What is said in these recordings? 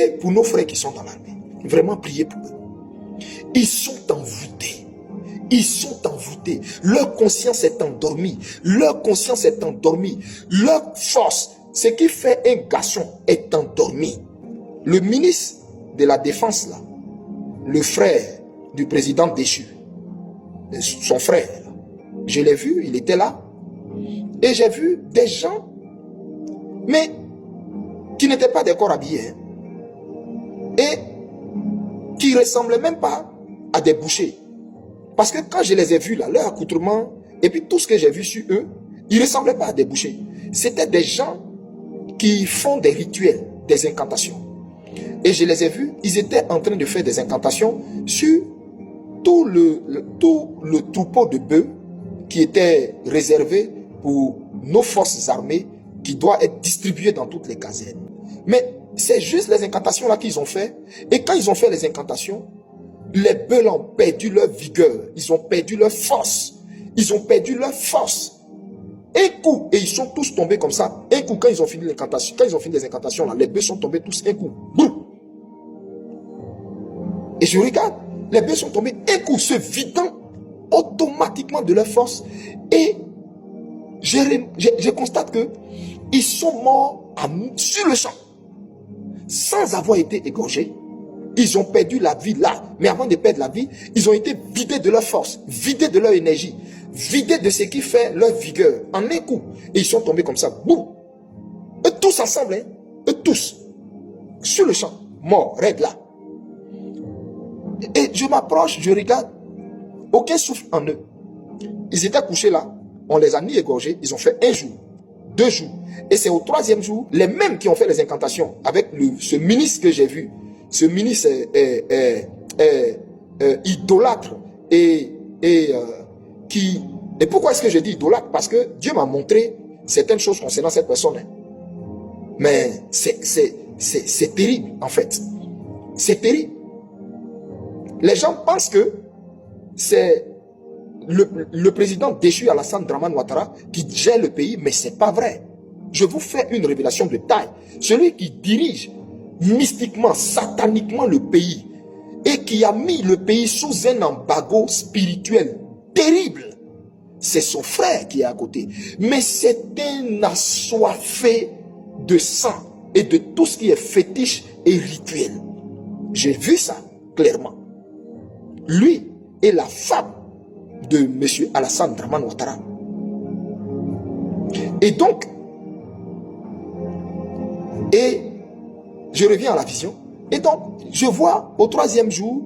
Priez pour nos frères qui sont dans l'armée. Vraiment, priez pour eux. Ils sont envoûtés. Ils sont envoûtés. Leur conscience est endormie. Leur conscience est endormie. Leur force, ce qui fait un garçon, est endormi. Le ministre de la Défense, là, le frère du président déchu, son frère, je l'ai vu, il était là. Et j'ai vu des gens, mais qui n'étaient pas des corps habillés. Et qui ne ressemblaient même pas à des bouchers. Parce que quand je les ai vus là, leur accoutrement, et puis tout ce que j'ai vu sur eux, ils ne ressemblaient pas à des bouchers. C'était des gens qui font des rituels, des incantations. Et je les ai vus, ils étaient en train de faire des incantations sur tout le troupeau de bœufs qui était réservé pour nos forces armées, qui doit être distribué dans toutes les casernes. Mais c'est juste les incantations là qu'ils ont fait. Et quand ils ont fait les incantations, les bœufs ont perdu leur vigueur. Ils ont perdu leur force. Ils ont perdu leur force. Un coup, et ils sont tous tombés comme ça. Un coup, quand ils ont fini l'incantation, quand ils ont fini les incantations là, les bœufs sont tombés tous un coup. Boum. Et je regarde, les bœufs sont tombés un coup, se vidant automatiquement de leur force. Et je constate que ils sont morts sur le champ, sans avoir été égorgés. Ils ont perdu la vie là. Mais avant de perdre la vie, ils ont été vidés de leur force, vidés de leur énergie, vidés de ce qui fait leur vigueur. En un coup. Et ils sont tombés comme ça. Boum. Eux tous ensemble. Hein? Eux tous. Sur le champ. Morts. Raides là. Et je m'approche, je regarde. Aucun souffle en eux. Ils étaient couchés là. On les a mis égorgés. Ils ont fait 1 jour. 2 jours. Et c'est au 3e jour, les mêmes qui ont fait les incantations avec ce ministre que j'ai vu. Ce ministre est idolâtre et pourquoi est-ce que je dis idolâtre? Parce que Dieu m'a montré certaines choses concernant cette personne. Hein. Mais c'est terrible en fait. C'est terrible. Les gens pensent que c'est le président déchu Alassane Dramane Ouattara qui gère le pays, mais c'est pas vrai. Je vous fais une révélation de taille. Celui qui dirige mystiquement, sataniquement le pays et qui a mis le pays sous un embargo spirituel terrible, c'est son frère qui est à côté. Mais c'est un assoiffé de sang et de tout ce qui est fétiche et rituel. J'ai vu ça clairement. Lui et la femme de M. Alassane Dramane Ouattara. Et donc, je reviens à la vision. Et donc, je vois au 3e jour,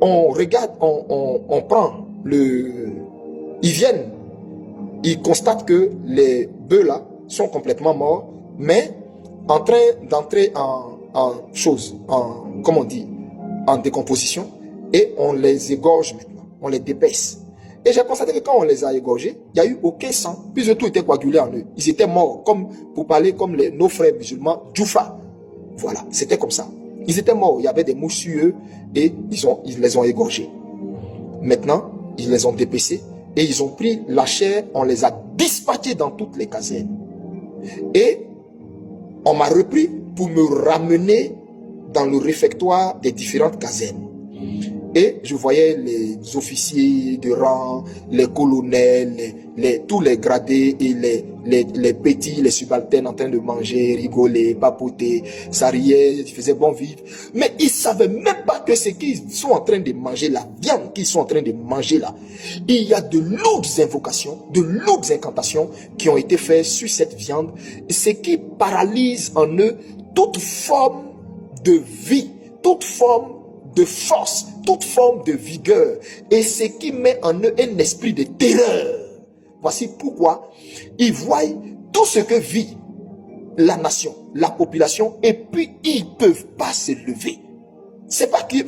on regarde, on prend ils viennent, ils constatent que les bœufs là sont complètement morts, mais en train d'entrer comment on dit, en décomposition, et on les égorge maintenant, on les dépaisse. Et j'ai constaté que quand on les a égorgés, il n'y a eu aucun sang, puisque tout était coagulé en eux. Ils étaient morts, comme pour parler comme nos frères musulmans, Djoufa. Voilà, c'était comme ça. Ils étaient morts, il y avait des mouches sur eux et ils les ont égorgés. Maintenant, ils les ont dépecés et ils ont pris la chair, on les a dispatchés dans toutes les casernes. Et on m'a repris pour me ramener dans le réfectoire des différentes casernes. Et je voyais les officiers de rang, les colonels, tous les gradés et les petits, les subalternes en train de manger, rigoler, papoter, ça riait, ils faisaient bon vivre. Mais ils ne savaient même pas que ce qu'ils sont en train de manger, la viande qu'ils sont en train de manger là, il y a de lourdes invocations, de lourdes incantations qui ont été faites sur cette viande, ce qui paralyse en eux toute forme de vie, toute forme de force, toute forme de vigueur, et ce qui met en eux un esprit de terreur. Voici pourquoi ils voient tout ce que vit la nation, la population, et puis ils ne peuvent pas se lever. C'est pas que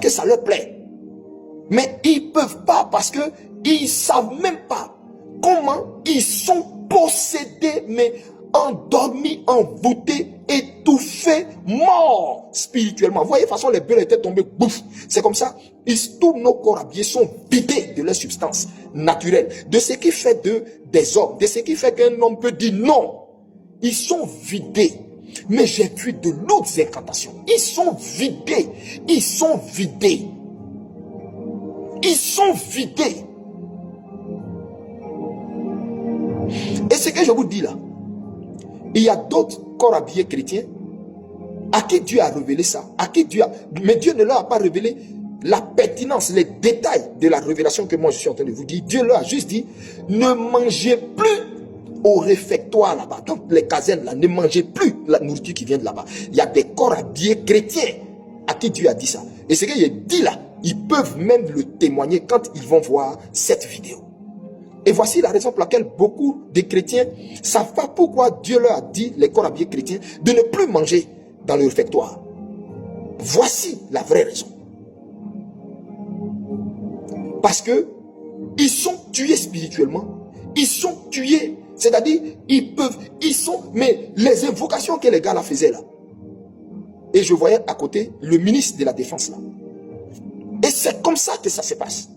ça leur plaît, mais ils peuvent pas parce que ils savent même pas comment ils sont possédés, mais endormis, envoûtés, étouffés, morts spirituellement. Vous voyez, de toute façon, les bœufs étaient tombés, bouf. C'est comme ça. Tous nos corps habillés sont vidés de leur substance naturelle, de ce qui fait des hommes, de ce qui fait qu'un homme peut dire non. Ils sont vidés. Mais j'ai vu de lourdes incantations. Ils sont vidés. Ils sont vidés. Ils sont vidés. Et ce que je vous dis là, il y a d'autres corps habillés chrétiens à qui Dieu a révélé ça. Mais Dieu ne leur a pas révélé la pertinence, les détails de la révélation que moi je suis en train de vous dire. Dieu leur a juste dit, ne mangez plus au réfectoire là-bas, dans les casernes là, ne mangez plus la nourriture qui vient de là-bas. Il y a des corps habillés chrétiens à qui Dieu a dit ça. Et ce que j'ai dit là, ils peuvent même le témoigner quand ils vont voir cette vidéo. Et voici la raison pour laquelle beaucoup de chrétiens ne savent pas pourquoi Dieu leur a dit, les corps habillés chrétiens, de ne plus manger dans le réfectoire. Voici la vraie raison. Parce que ils sont tués spirituellement. Ils sont tués. C'est-à-dire, mais les invocations que les gars là faisaient là. Et je voyais à côté le ministre de la Défense là. Et c'est comme ça que ça se passe.